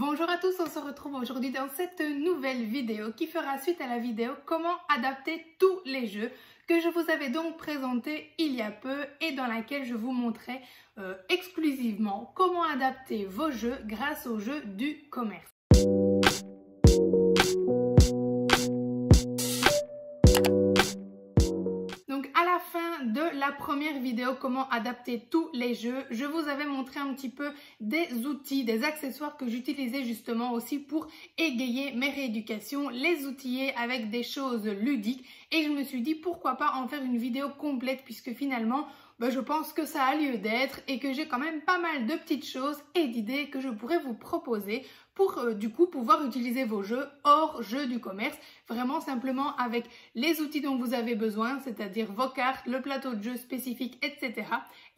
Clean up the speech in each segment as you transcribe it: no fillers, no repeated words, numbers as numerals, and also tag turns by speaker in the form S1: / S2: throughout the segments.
S1: Bonjour à tous, on se retrouve aujourd'hui dans cette nouvelle vidéo qui fera suite à la vidéo comment adapter tous les jeux que je vous avais donc présenté il y a peu et dans laquelle je vous montrais exclusivement comment adapter vos jeux grâce aux jeux du commerce. Donc à la fin de la première vidéo comment adapter tous les jeux, je vous avais montré un petit peu des outils, des accessoires que j'utilisais justement aussi pour égayer mes rééducations, les outiller avec des choses ludiques et je me suis dit pourquoi pas en faire une vidéo complète puisque finalement je pense que ça a lieu d'être et que j'ai quand même pas mal de petites choses et d'idées que je pourrais vous proposer pour du coup pouvoir utiliser vos jeux hors jeu du commerce, vraiment simplement avec les outils dont vous avez besoin, c'est-à-dire vos cartes, le plateau de jeu spécifique, etc.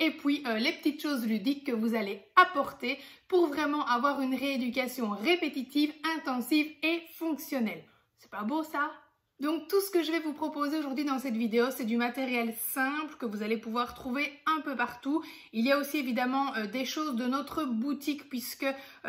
S1: Et puis les petites choses ludiques que vous allez apporter pour vraiment avoir une rééducation répétitive, intensive et fonctionnelle. C'est pas beau ça ? Donc tout ce que je vais vous proposer aujourd'hui dans cette vidéo, c'est du matériel simple que vous allez pouvoir trouver un peu partout. Il y a aussi évidemment des choses de notre boutique puisque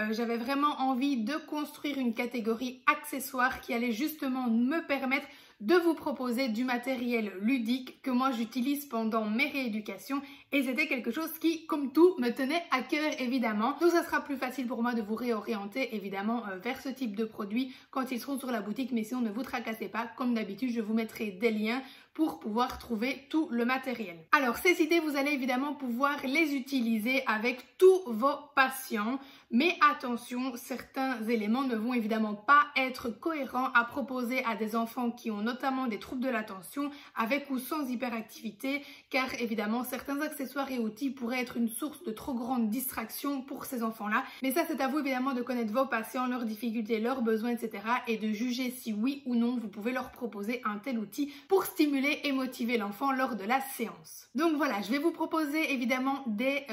S1: j'avais vraiment envie de construire une catégorie accessoires qui allait justement me permettre de vous proposer du matériel ludique que moi j'utilise pendant mes rééducations et c'était quelque chose qui, comme tout, me tenait à cœur évidemment. Donc ça sera plus facile pour moi de vous réorienter évidemment vers ce type de produits quand ils seront sur la boutique, mais sinon ne vous tracassez pas, comme d'habitude je vous mettrai des liens pour pouvoir trouver tout le matériel. Alors ces idées, vous allez évidemment pouvoir les utiliser avec tous vos patients, mais attention, certains éléments ne vont évidemment pas être cohérents à proposer à des enfants qui ont notamment des troubles de l'attention, avec ou sans hyperactivité, car évidemment certains accessoires et outils pourraient être une source de trop grande distraction pour ces enfants-là. Mais ça, c'est à vous évidemment de connaître vos patients, leurs difficultés, leurs besoins, etc. et de juger si oui ou non vous pouvez leur proposer un tel outil pour stimuler et motiver l'enfant lors de la séance. Donc voilà, je vais vous proposer évidemment des...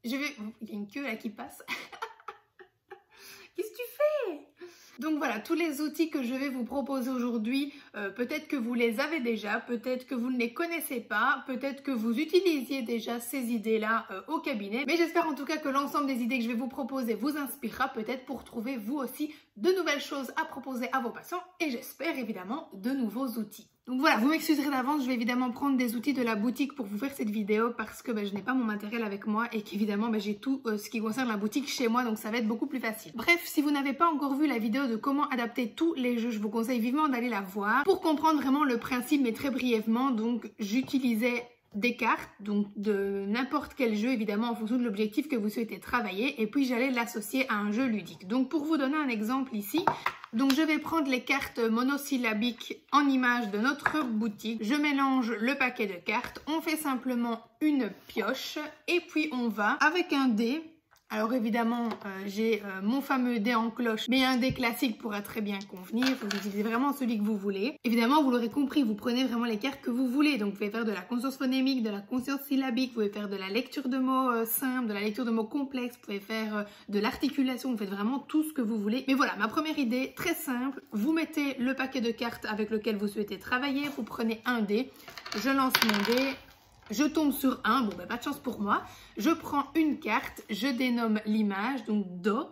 S1: Il y a une queue là qui passe. Qu'est-ce que tu fais ? Donc voilà, tous les outils que je vais vous proposer aujourd'hui, peut-être que vous les avez déjà, peut-être que vous ne les connaissez pas, peut-être que vous utilisiez déjà ces idées-là au cabinet. Mais j'espère en tout cas que l'ensemble des idées que je vais vous proposer vous inspirera peut-être pour trouver vous aussi de nouvelles choses à proposer à vos patients et j'espère évidemment de nouveaux outils. Donc voilà, vous m'excuserez d'avance, je vais évidemment prendre des outils de la boutique pour vous faire cette vidéo parce que je n'ai pas mon matériel avec moi et qu'évidemment j'ai tout ce qui concerne la boutique chez moi, donc ça va être beaucoup plus facile. Bref, si vous n'avez pas encore vu la vidéo de comment adapter tous les jeux, je vous conseille vivement d'aller la voir pour comprendre vraiment le principe, mais très brièvement. Donc j'utilisais des cartes, donc de n'importe quel jeu évidemment en fonction de l'objectif que vous souhaitez travailler et puis j'allais l'associer à un jeu ludique. Donc pour vous donner un exemple ici, donc je vais prendre les cartes monosyllabiques en image de notre boutique, je mélange le paquet de cartes, on fait simplement une pioche et puis on va avec un dé. Alors évidemment, j'ai mon fameux dé en cloche, mais un dé classique pourra très bien convenir. Vous utilisez vraiment celui que vous voulez. Évidemment, vous l'aurez compris, vous prenez vraiment les cartes que vous voulez. Donc vous pouvez faire de la conscience phonémique, de la conscience syllabique, vous pouvez faire de la lecture de mots simples, de la lecture de mots complexes, vous pouvez faire de l'articulation, vous faites vraiment tout ce que vous voulez. Mais voilà, ma première idée, très simple, vous mettez le paquet de cartes avec lequel vous souhaitez travailler, vous prenez un dé, je lance mon dé. Je tombe sur un, pas de chance pour moi. Je prends une carte, je dénomme l'image, donc Do.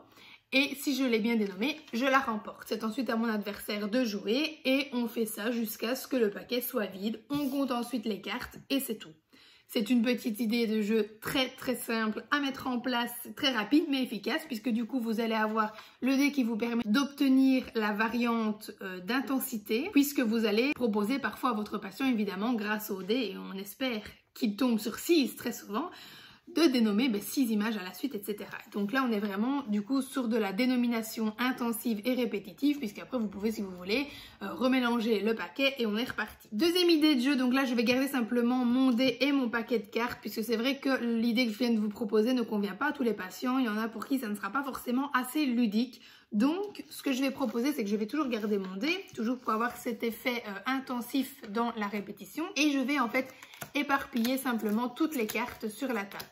S1: Et si je l'ai bien dénommée, je la remporte. C'est ensuite à mon adversaire de jouer et on fait ça jusqu'à ce que le paquet soit vide. On compte ensuite les cartes et c'est tout. C'est une petite idée de jeu très simple à mettre en place, très rapide mais efficace puisque du coup vous allez avoir le dé qui vous permet d'obtenir la variante d'intensité puisque vous allez proposer parfois à votre patient évidemment grâce au dé et on espère qu'il tombe sur 6 très souvent, de dénommer 6 images à la suite, etc. Donc là, on est vraiment du coup sur de la dénomination intensive et répétitive, puisqu'après vous pouvez, si vous voulez, remélanger le paquet et on est reparti. Deuxième idée de jeu, donc là je vais garder simplement mon dé et mon paquet de cartes, puisque c'est vrai que l'idée que je viens de vous proposer ne convient pas à tous les patients, il y en a pour qui ça ne sera pas forcément assez ludique. Donc, ce que je vais proposer, c'est que je vais toujours garder mon dé, toujours pour avoir cet effet intensif dans la répétition. Et je vais en fait éparpiller simplement toutes les cartes sur la table.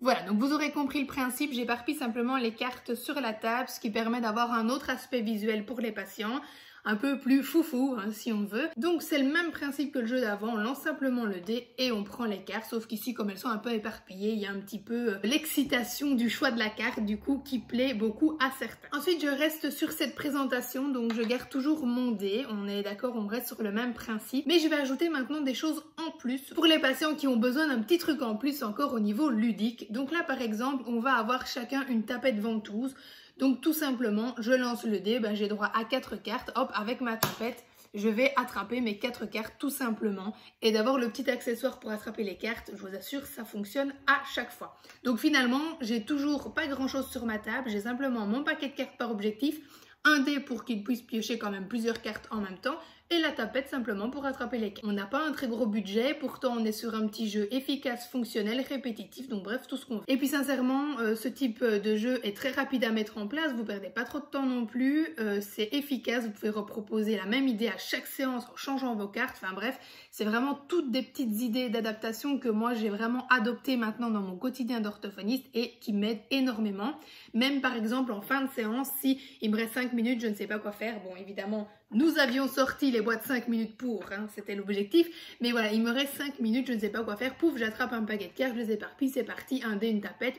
S1: Voilà, donc vous aurez compris le principe, j'éparpille simplement les cartes sur la table, ce qui permet d'avoir un autre aspect visuel pour les patients. un peu plus foufou hein, si on veut. Donc c'est le même principe que le jeu d'avant, on lance simplement le dé et on prend les cartes, sauf qu'ici comme elles sont un peu éparpillées, il y a un petit peu l'excitation du choix de la carte du coup qui plaît beaucoup à certains. Ensuite je reste sur cette présentation, donc je garde toujours mon dé, on est d'accord, on reste sur le même principe, mais je vais ajouter maintenant des choses en plus pour les patients qui ont besoin d'un petit truc en plus encore au niveau ludique. Donc là par exemple on va avoir chacun une tapette ventouse. Donc tout simplement, je lance le dé, j'ai droit à 4 cartes, hop, avec ma tapette, je vais attraper mes 4 cartes tout simplement. Et d'avoir le petit accessoire pour attraper les cartes, je vous assure, ça fonctionne à chaque fois. Donc finalement, j'ai toujours pas grand chose sur ma table, j'ai simplement mon paquet de cartes par objectif, un dé pour qu'il puisse piocher quand même plusieurs cartes en même temps, et la tapette simplement pour attraper les cartes. On n'a pas un très gros budget, pourtant on est sur un petit jeu efficace, fonctionnel, répétitif, donc bref, tout ce qu'on veut. Et puis sincèrement, ce type de jeu est très rapide à mettre en place, vous perdez pas trop de temps non plus, c'est efficace, vous pouvez reproposer la même idée à chaque séance en changeant vos cartes, enfin bref, c'est vraiment toutes des petites idées d'adaptation que moi j'ai vraiment adoptées maintenant dans mon quotidien d'orthophoniste et qui m'aident énormément. Même par exemple en fin de séance, si il me reste 5 minutes, je ne sais pas quoi faire, bon évidemment, nous avions sorti les boîtes 5 minutes pour, hein, c'était l'objectif. Mais voilà, il me reste 5 minutes, je ne sais pas quoi faire. Pouf, j'attrape un paquet de cartes, je les éparpille, c'est parti. Un dé, une tapette.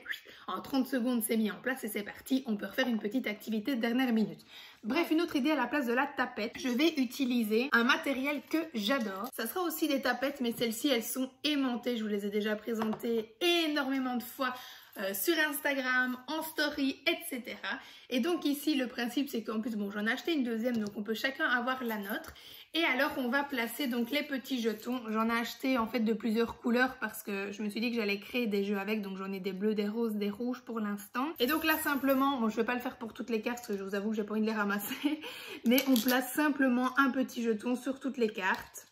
S1: En 30 secondes, c'est mis en place et c'est parti. On peut refaire une petite activité de dernière minute. Bref, une autre idée à la place de la tapette. Je vais utiliser un matériel que j'adore. Ça sera aussi des tapettes, mais celles-ci, elles sont aimantées. Je vous les ai déjà présentées énormément de fois. Sur Instagram, en story, etc. Et donc ici, le principe, c'est qu'en plus, bon, j'en ai acheté une deuxième, donc on peut chacun avoir la nôtre. Et alors, on va placer donc les petits jetons. J'en ai acheté en fait de plusieurs couleurs parce que je me suis dit que j'allais créer des jeux avec. Donc j'en ai des bleus, des roses, des rouges pour l'instant. Et donc là, simplement, bon, je vais pas le faire pour toutes les cartes parce que je vous avoue que j'ai pas envie de les ramasser. Mais on place simplement un petit jeton sur toutes les cartes.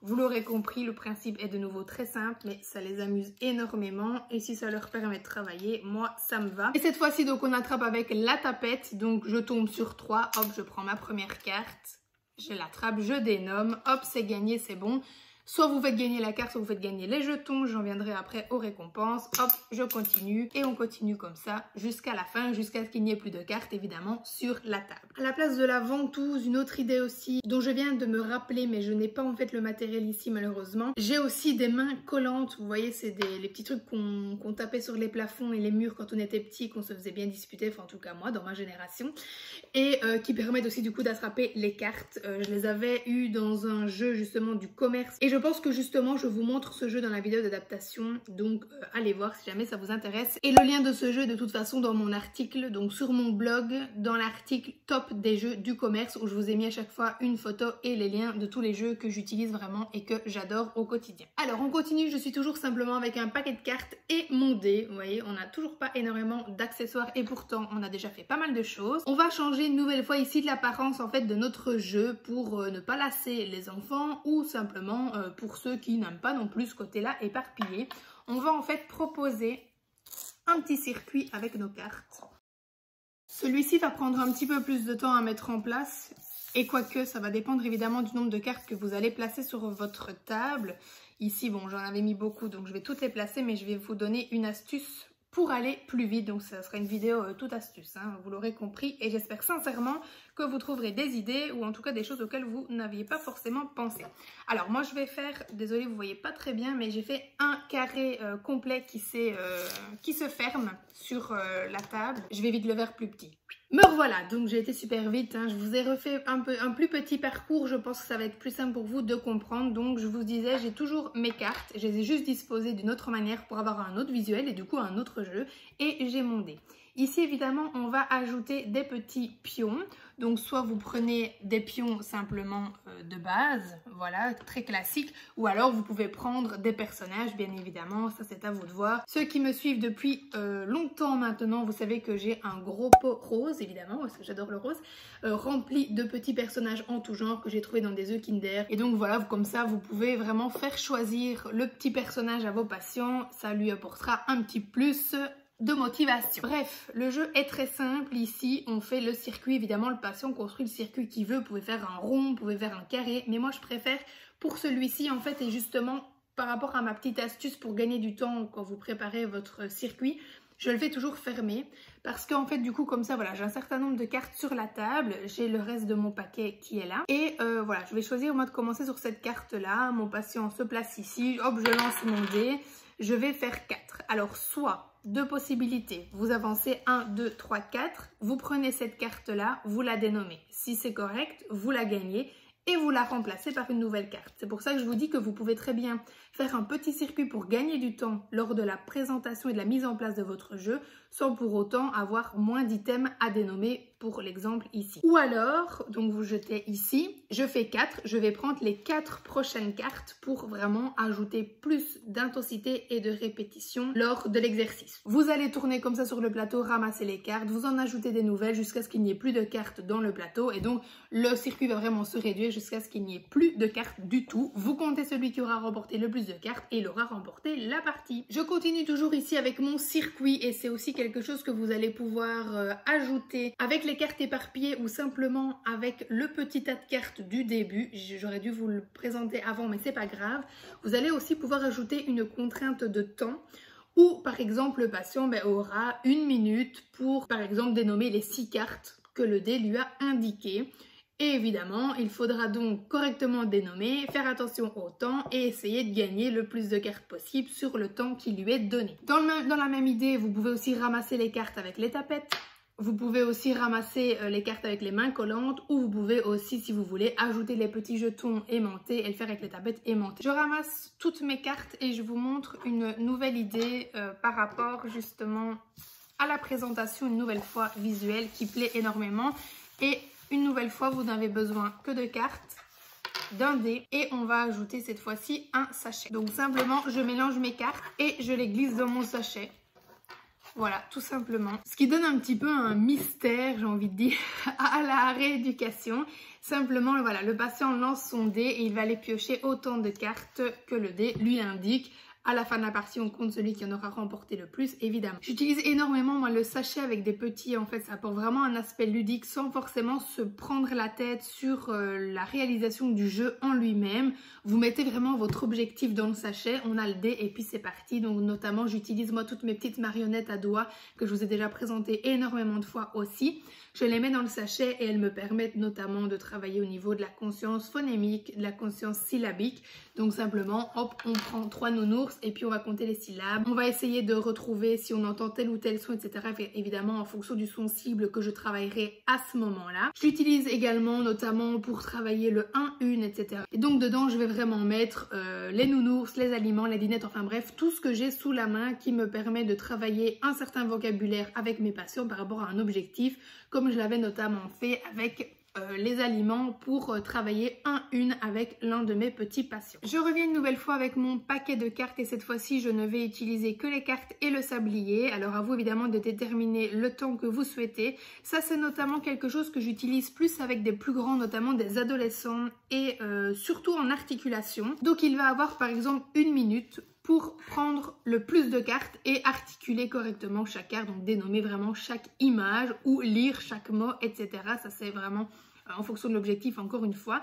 S1: Vous l'aurez compris, le principe est de nouveau très simple, mais ça les amuse énormément. Et si ça leur permet de travailler, moi, ça me va. Et cette fois-ci, donc, on attrape avec la tapette. Donc, je tombe sur 3. Hop, je prends ma première carte. Je l'attrape, je dénomme. Hop, c'est gagné, c'est bon. Soit vous faites gagner la carte, soit vous faites gagner les jetons. J'en viendrai après aux récompenses. Hop, je continue. Et on continue comme ça jusqu'à la fin, jusqu'à ce qu'il n'y ait plus de cartes, évidemment, sur la table. À la place de la ventouse, une autre idée aussi, dont je viens de me rappeler, mais je n'ai pas en fait le matériel ici, malheureusement. J'ai aussi des mains collantes. Vous voyez, c'est les petits trucs qu'on tapait sur les plafonds et les murs quand on était petit, qu'on se faisait bien disputer, enfin en tout cas moi, dans ma génération. Et qui permettent aussi du coup d'attraper les cartes. Je les avais eues dans un jeu justement du commerce. Et je pense que justement je vous montre ce jeu dans la vidéo d'adaptation, donc allez voir si jamais ça vous intéresse. Et le lien de ce jeu est de toute façon dans mon article, donc sur mon blog, dans l'article top des jeux du commerce, où je vous ai mis à chaque fois une photo et les liens de tous les jeux que j'utilise vraiment et que j'adore au quotidien. Alors on continue, je suis toujours simplement avec un paquet de cartes et mon dé. Vous voyez, on n'a toujours pas énormément d'accessoires et pourtant on a déjà fait pas mal de choses. On va changer une nouvelle fois ici de l'apparence en fait de notre jeu pour ne pas lasser les enfants ou simplement pour ceux qui n'aiment pas non plus ce côté-là éparpillé. On va en fait proposer un petit circuit avec nos cartes. Celui-ci va prendre un petit peu plus de temps à mettre en place et quoique ça va dépendre évidemment du nombre de cartes que vous allez placer sur votre table. Ici, bon, j'en avais mis beaucoup donc je vais toutes les placer, mais je vais vous donner une astuce pour aller plus vite. Donc ça sera une vidéo toute astuce, hein, vous l'aurez compris, et j'espère sincèrement que vous trouverez des idées ou en tout cas des choses auxquelles vous n'aviez pas forcément pensé. Alors moi je vais faire, désolée vous voyez pas très bien, mais j'ai fait un carré complet qui se ferme sur la table. Je vais vite le faire plus petit. Me revoilà, donc j'ai été super vite, hein. Je vous ai refait un plus petit parcours, je pense que ça va être plus simple pour vous de comprendre. Donc je vous disais, j'ai toujours mes cartes, je les ai juste disposées d'une autre manière pour avoir un autre visuel et du coup un autre jeu, et j'ai mon dé. Ici évidemment on va ajouter des petits pions, donc soit vous prenez des pions simplement de base, voilà, très classique, ou alors vous pouvez prendre des personnages bien évidemment, ça c'est à vous de voir. Ceux qui me suivent depuis longtemps maintenant, vous savez que j'ai un gros pot rose évidemment, parce que j'adore le rose, rempli de petits personnages en tout genre que j'ai trouvé dans des œufs Kinder, et donc voilà, comme ça vous pouvez vraiment faire choisir le petit personnage à vos patients, ça lui apportera un petit plus de motivation. Bref, le jeu est très simple. Ici, on fait le circuit. Évidemment, le patient construit le circuit qu'il veut. Vous pouvez faire un rond, vous pouvez faire un carré. Mais moi, je préfère pour celui-ci, en fait, et justement, par rapport à ma petite astuce pour gagner du temps quand vous préparez votre circuit, je le fais toujours fermer parce qu'en fait du coup comme ça voilà, j'ai un certain nombre de cartes sur la table, j'ai le reste de mon paquet qui est là et voilà, je vais choisir moi de commencer sur cette carte là. Mon patient se place ici, hop, je lance mon dé, je vais faire 4. Alors soit deux possibilités, vous avancez 1, 2, 3, 4, vous prenez cette carte là, vous la dénommez, si c'est correct vous la gagnez et vous la remplacez par une nouvelle carte. C'est pour ça que je vous dis que vous pouvez très bien faire un petit circuit pour gagner du temps lors de la présentation et de la mise en place de votre jeu sans pour autant avoir moins d'items à dénommer pour l'exemple ici. Ou alors, donc vous jetez ici, je fais 4, je vais prendre les 4 prochaines cartes pour vraiment ajouter plus d'intensité et de répétition lors de l'exercice. Vous allez tourner comme ça sur le plateau, ramasser les cartes, vous en ajoutez des nouvelles jusqu'à ce qu'il n'y ait plus de cartes dans le plateau et donc le circuit va vraiment se réduire jusqu'à ce qu'il n'y ait plus de cartes du tout. Vous comptez celui qui aura remporté le plus de cartes et il aura remporté la partie. Je continue toujours ici avec mon circuit et c'est aussi quelque chose que vous allez pouvoir ajouter avec les cartes éparpillées ou simplement avec le petit tas de cartes du début. J'aurais dû vous le présenter avant mais c'est pas grave. Vous allez aussi pouvoir ajouter une contrainte de temps où par exemple le patient aura 1 minute pour par exemple dénommer les 6 cartes que le dé lui a indiquées. Et évidemment, il faudra donc correctement dénommer, faire attention au temps et essayer de gagner le plus de cartes possible sur le temps qui lui est donné. Dans la même idée, vous pouvez aussi ramasser les cartes avec les tapettes. Vous pouvez aussi ramasser les cartes avec les mains collantes ou vous pouvez aussi, si vous voulez, ajouter les petits jetons aimantés et le faire avec les tapettes aimantées. Je ramasse toutes mes cartes et je vous montre une nouvelle idée par rapport justement à la présentation une nouvelle fois visuelle qui plaît énormément. Et une nouvelle fois, vous n'avez besoin que de cartes, d'un dé et on va ajouter cette fois-ci un sachet. Donc simplement, je mélange mes cartes et je les glisse dans mon sachet. Voilà, tout simplement. Ce qui donne un petit peu un mystère, j'ai envie de dire, à la rééducation. Simplement, voilà, le patient lance son dé et il va aller piocher autant de cartes que le dé lui indique. À la fin de la partie, on compte celui qui en aura remporté le plus, évidemment. J'utilise énormément, moi, le sachet avec des petits. En fait, ça apporte vraiment un aspect ludique sans forcément se prendre la tête sur la réalisation du jeu en lui-même. Vous mettez vraiment votre objectif dans le sachet, on a le dé et puis c'est parti. Donc, notamment, j'utilise, moi, toutes mes petites marionnettes à doigts que je vous ai déjà présentées énormément de fois aussi. Je les mets dans le sachet et elles me permettent notamment de travailler au niveau de la conscience phonémique, de la conscience syllabique. Donc simplement, hop, on prend 3 nounours et puis on va compter les syllabes. On va essayer de retrouver si on entend tel ou tel son, etc. Évidemment, en fonction du son cible que je travaillerai à ce moment-là. Je l'utilise également notamment pour travailler le 1-1, etc. Et donc dedans, je vais vraiment mettre les nounours, les aliments, les dinettes, enfin bref, tout ce que j'ai sous la main qui me permet de travailler un certain vocabulaire avec mes patients par rapport à un objectif, comme je l'avais notamment fait avec les aliments pour travailler 1-1 avec l'un de mes petits patients. Je reviens une nouvelle fois avec mon paquet de cartes et cette fois-ci je ne vais utiliser que les cartes et le sablier. Alors à vous évidemment de déterminer le temps que vous souhaitez. Ça c'est notamment quelque chose que j'utilise plus avec des plus grands, notamment des adolescents et surtout en articulation. Donc il va avoir par exemple 1 minute pour prendre le plus de cartes et articuler correctement chaque carte, donc dénommer vraiment chaque image ou lire chaque mot, etc. Ça c'est vraiment en fonction de l'objectif encore une fois.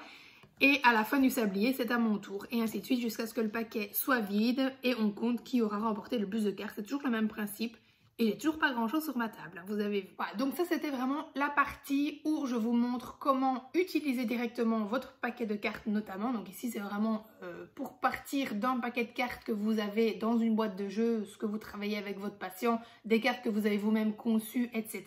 S1: Et à la fin du sablier, c'est à mon tour et ainsi de suite jusqu'à ce que le paquet soit vide et on compte qui aura remporté le plus de cartes. C'est toujours le même principe. Et il n'y a toujours pas grand chose sur ma table, vous avez vu. Voilà, donc ça c'était vraiment la partie où je vous montre comment utiliser directement votre paquet de cartes notamment. Donc ici c'est vraiment pour partir d'un paquet de cartes que vous avez dans une boîte de jeu, ce que vous travaillez avec votre patient, des cartes que vous avez vous-même conçues, etc.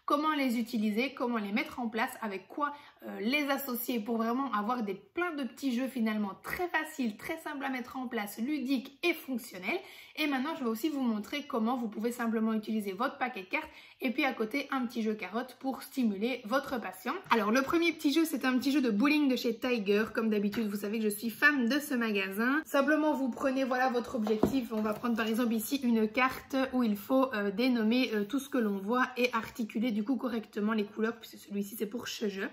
S1: Comment les utiliser, comment les mettre en place, avec quoi les associer pour vraiment avoir plein de petits jeux finalement très faciles, très simples à mettre en place, ludiques et fonctionnels. Et maintenant, je vais aussi vous montrer comment vous pouvez simplement utiliser votre paquet de cartes et puis à côté un petit jeu carotte pour stimuler votre patient. Alors le premier petit jeu, c'est un petit jeu de bowling de chez Tiger. Comme d'habitude, vous savez que je suis fan de ce magasin. Simplement, vous prenez voilà votre objectif. On va prendre par exemple ici une carte où il faut dénommer tout ce que l'on voit et articuler du coup correctement les couleurs puisque celui-ci c'est pour ce jeu.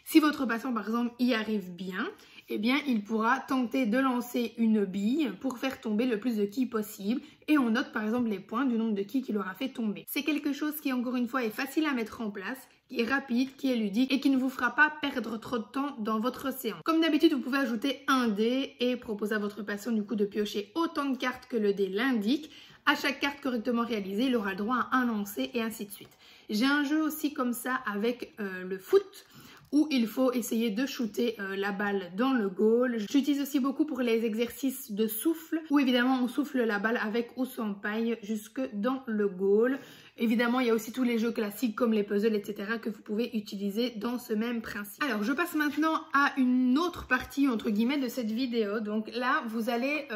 S1: Si votre patient par exemple y arrive bien, eh bien il pourra tenter de lancer une bille pour faire tomber le plus de quilles possible et on note par exemple les points du nombre de quilles qu'il aura fait tomber. C'est quelque chose qui encore une fois est facile à mettre en place, qui est rapide, qui est ludique et qui ne vous fera pas perdre trop de temps dans votre séance. Comme d'habitude, vous pouvez ajouter un dé et proposer à votre patient du coup de piocher autant de cartes que le dé l'indique. À chaque carte correctement réalisée, il aura le droit à un lancer et ainsi de suite. J'ai un jeu aussi comme ça avec le foot, où il faut essayer de shooter la balle dans le goal. J'utilise aussi beaucoup pour les exercices de souffle, où évidemment on souffle la balle avec ou sans paille jusque dans le goal. Évidemment, il y a aussi tous les jeux classiques comme les puzzles, etc. que vous pouvez utiliser dans ce même principe. Alors, je passe maintenant à une autre partie, entre guillemets, de cette vidéo. Donc là, vous allez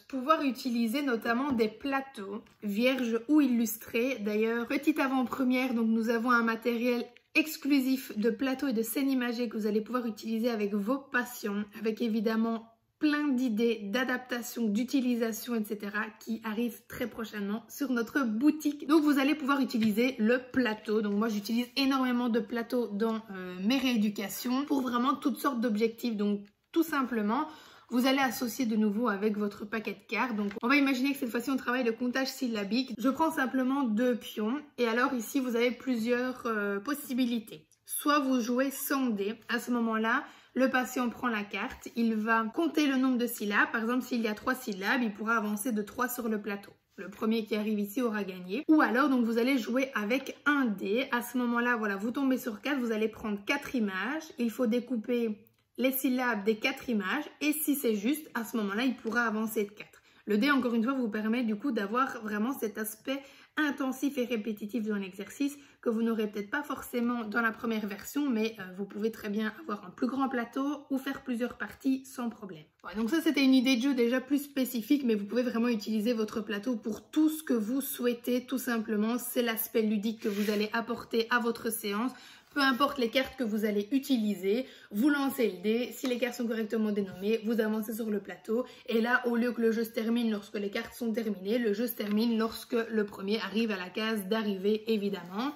S1: pouvoir utiliser notamment des plateaux vierges ou illustrés. D'ailleurs, petite avant-première, donc nous avons un matériel exclusif de plateaux et de scènes imagées que vous allez pouvoir utiliser avec vos patients, avec évidemment plein d'idées, d'adaptation, d'utilisation, etc. qui arrivent très prochainement sur notre boutique. Donc vous allez pouvoir utiliser le plateau. Donc moi j'utilise énormément de plateaux dans mes rééducations pour vraiment toutes sortes d'objectifs. Donc tout simplement, vous allez associer de nouveau avec votre paquet de cartes. Donc on va imaginer que cette fois-ci on travaille le comptage syllabique. Je prends simplement 2 pions et alors ici vous avez plusieurs possibilités. Soit vous jouez sans dés. À ce moment-là, le patient prend la carte, il va compter le nombre de syllabes. Par exemple, s'il y a 3 syllabes, il pourra avancer de 3 sur le plateau. Le premier qui arrive ici aura gagné. Ou alors, donc vous allez jouer avec un dé. À ce moment-là, voilà, vous tombez sur 4, vous allez prendre 4 images. Il faut découper les syllabes des 4 images et si c'est juste, à ce moment-là, il pourra avancer de 4. Le dé, encore une fois, vous permet du coup d'avoir vraiment cet aspect intensif et répétitif dans l'exercice que vous n'aurez peut-être pas forcément dans la première version, mais vous pouvez très bien avoir un plus grand plateau ou faire plusieurs parties sans problème. Ouais, donc ça, c'était une idée de jeu déjà plus spécifique, mais vous pouvez vraiment utiliser votre plateau pour tout ce que vous souhaitez, tout simplement. C'est l'aspect ludique que vous allez apporter à votre séance. Peu importe les cartes que vous allez utiliser, vous lancez le dé, si les cartes sont correctement dénommées, vous avancez sur le plateau et là, au lieu que le jeu se termine lorsque les cartes sont terminées, le jeu se termine lorsque le premier arrive à la case d'arrivée, évidemment.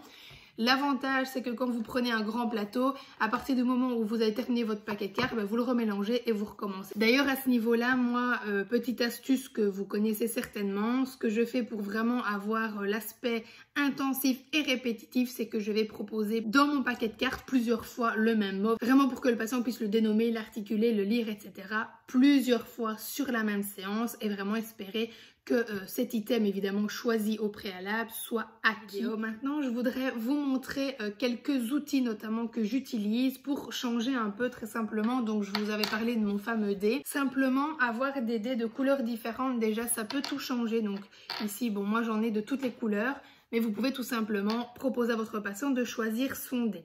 S1: L'avantage, c'est que quand vous prenez un grand plateau, à partir du moment où vous avez terminé votre paquet de cartes, vous le remélangez et vous recommencez. D'ailleurs, à ce niveau-là, moi, petite astuce que vous connaissez certainement, ce que je fais pour vraiment avoir l'aspect intensif et répétitif, c'est que je vais proposer dans mon paquet de cartes plusieurs fois le même mot, vraiment pour que le patient puisse le dénommer, l'articuler, le lire, etc. plusieurs fois sur la même séance et vraiment espérer que cet item évidemment choisi au préalable soit acquis. Maintenant, je voudrais vous montrer quelques outils notamment que j'utilise pour changer un peu très simplement. Donc je vous avais parlé de mon fameux dé. Simplement avoir des dés de couleurs différentes, déjà ça peut tout changer. Donc ici, bon, moi j'en ai de toutes les couleurs, mais vous pouvez tout simplement proposer à votre patient de choisir son dé.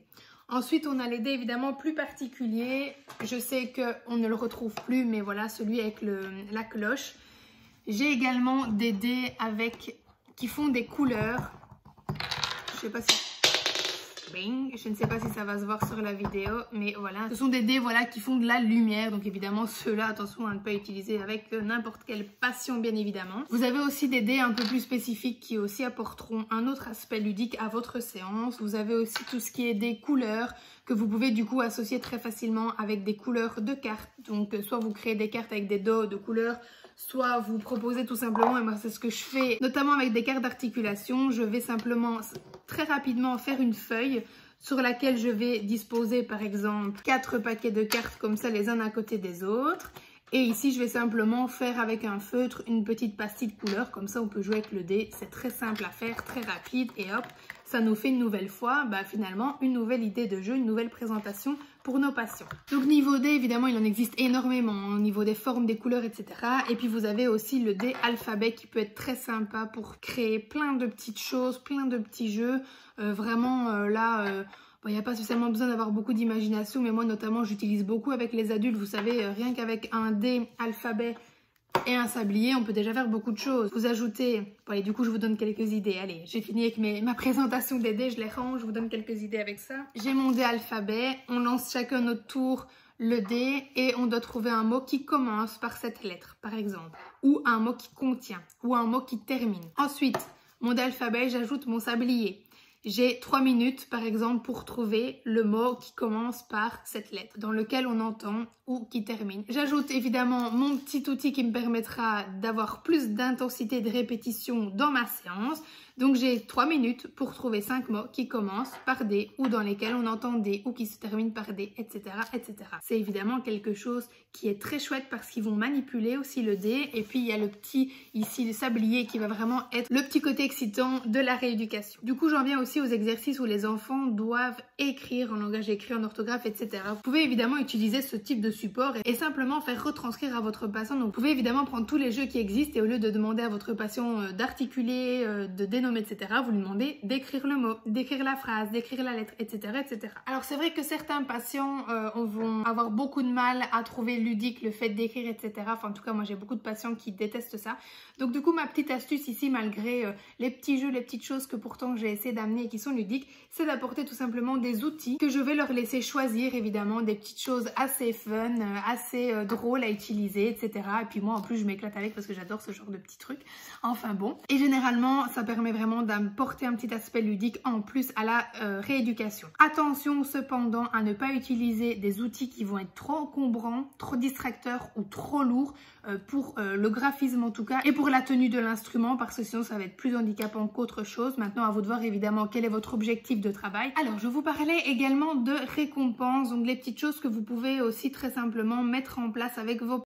S1: Ensuite, on a les dés évidemment plus particuliers. Je sais qu'on ne le retrouve plus, mais voilà, celui avec la cloche. J'ai également des dés qui font des couleurs. Je ne sais pas si ça va se voir sur la vidéo, mais voilà. Ce sont des dés voilà, qui font de la lumière. Donc évidemment, ceux-là, attention à ne pas utiliser avec n'importe quel patient, bien évidemment. Vous avez aussi des dés un peu plus spécifiques qui aussi apporteront un autre aspect ludique à votre séance. Vous avez aussi tout ce qui est des couleurs que vous pouvez du coup associer très facilement avec des couleurs de cartes. Donc soit vous créez des cartes avec des dos de couleurs, soit vous proposez tout simplement, et moi c'est ce que je fais, notamment avec des cartes d'articulation, je vais simplement très rapidement faire une feuille sur laquelle je vais disposer par exemple 4 paquets de cartes comme ça les uns à côté des autres. Et ici, je vais simplement faire avec un feutre une petite pastille de couleur, comme ça on peut jouer avec le dé. C'est très simple à faire, très rapide et hop, ça nous fait une nouvelle fois, finalement, une nouvelle idée de jeu, une nouvelle présentation pour nos patients. Donc niveau dé, évidemment, il en existe énormément, au niveau des formes, des couleurs, etc. Et puis vous avez aussi le dé alphabet qui peut être très sympa pour créer plein de petites choses, plein de petits jeux. Il n'y a pas spécialement besoin d'avoir beaucoup d'imagination, mais moi notamment j'utilise beaucoup avec les adultes. Vous savez, rien qu'avec un dé, alphabet et un sablier, on peut déjà faire beaucoup de choses. Vous ajoutez, allez, du coup je vous donne quelques idées. Allez, j'ai fini avec ma présentation des dés, je les range, je vous donne quelques idées avec ça. J'ai mon dé alphabet, on lance chacun notre tour le dé et on doit trouver un mot qui commence par cette lettre, par exemple, ou un mot qui contient, ou un mot qui termine. Ensuite, mon dé alphabet, j'ajoute mon sablier. J'ai 3 minutes, par exemple, pour trouver le mot qui commence par cette lettre, dans lequel on entend ou qui termine. J'ajoute évidemment mon petit outil qui me permettra d'avoir plus d'intensité de répétition dans ma séance. Donc j'ai 3 minutes pour trouver 5 mots qui commencent par des ou dans lesquels on entend des ou qui se terminent par des, etc. etc. C'est évidemment quelque chose qui est très chouette parce qu'ils vont manipuler aussi le dé. Et puis il y a le petit ici, le sablier, qui va vraiment être le petit côté excitant de la rééducation. Du coup, j'en viens aussi aux exercices où les enfants doivent écrire en langage écrit, en orthographe, etc. Vous pouvez évidemment utiliser ce type de support et simplement faire retranscrire à votre patient. Donc vous pouvez évidemment prendre tous les jeux qui existent et au lieu de demander à votre patient d'articuler, de dénommer, etc., vous lui demandez d'écrire le mot, d'écrire la phrase, d'écrire la lettre, etc., etc. Alors c'est vrai que certains patients vont avoir beaucoup de mal à trouver ludique le fait d'écrire, etc. Enfin, en tout cas, moi j'ai beaucoup de patients qui détestent ça. Donc du coup, ma petite astuce ici, malgré les petits jeux, les petites choses que pourtant j'ai essayé d'amener et qui sont ludiques, c'est d'apporter tout simplement des outils que je vais leur laisser choisir, évidemment, des petites choses assez fun, assez drôles à utiliser, etc. Et puis moi, en plus, je m'éclate avec parce que j'adore ce genre de petits trucs. Enfin bon. Et généralement, ça permet vraiment d'apporter un petit aspect ludique en plus à la rééducation. Attention cependant à ne pas utiliser des outils qui vont être trop encombrants, trop distracteurs ou trop lourds pour le graphisme en tout cas et pour la tenue de l'instrument parce que sinon ça va être plus handicapant qu'autre chose. Maintenant, à vous de voir évidemment quel est votre objectif de travail. Alors, je vous parlais également de récompenses, donc les petites choses que vous pouvez aussi très simplement mettre en place avec vos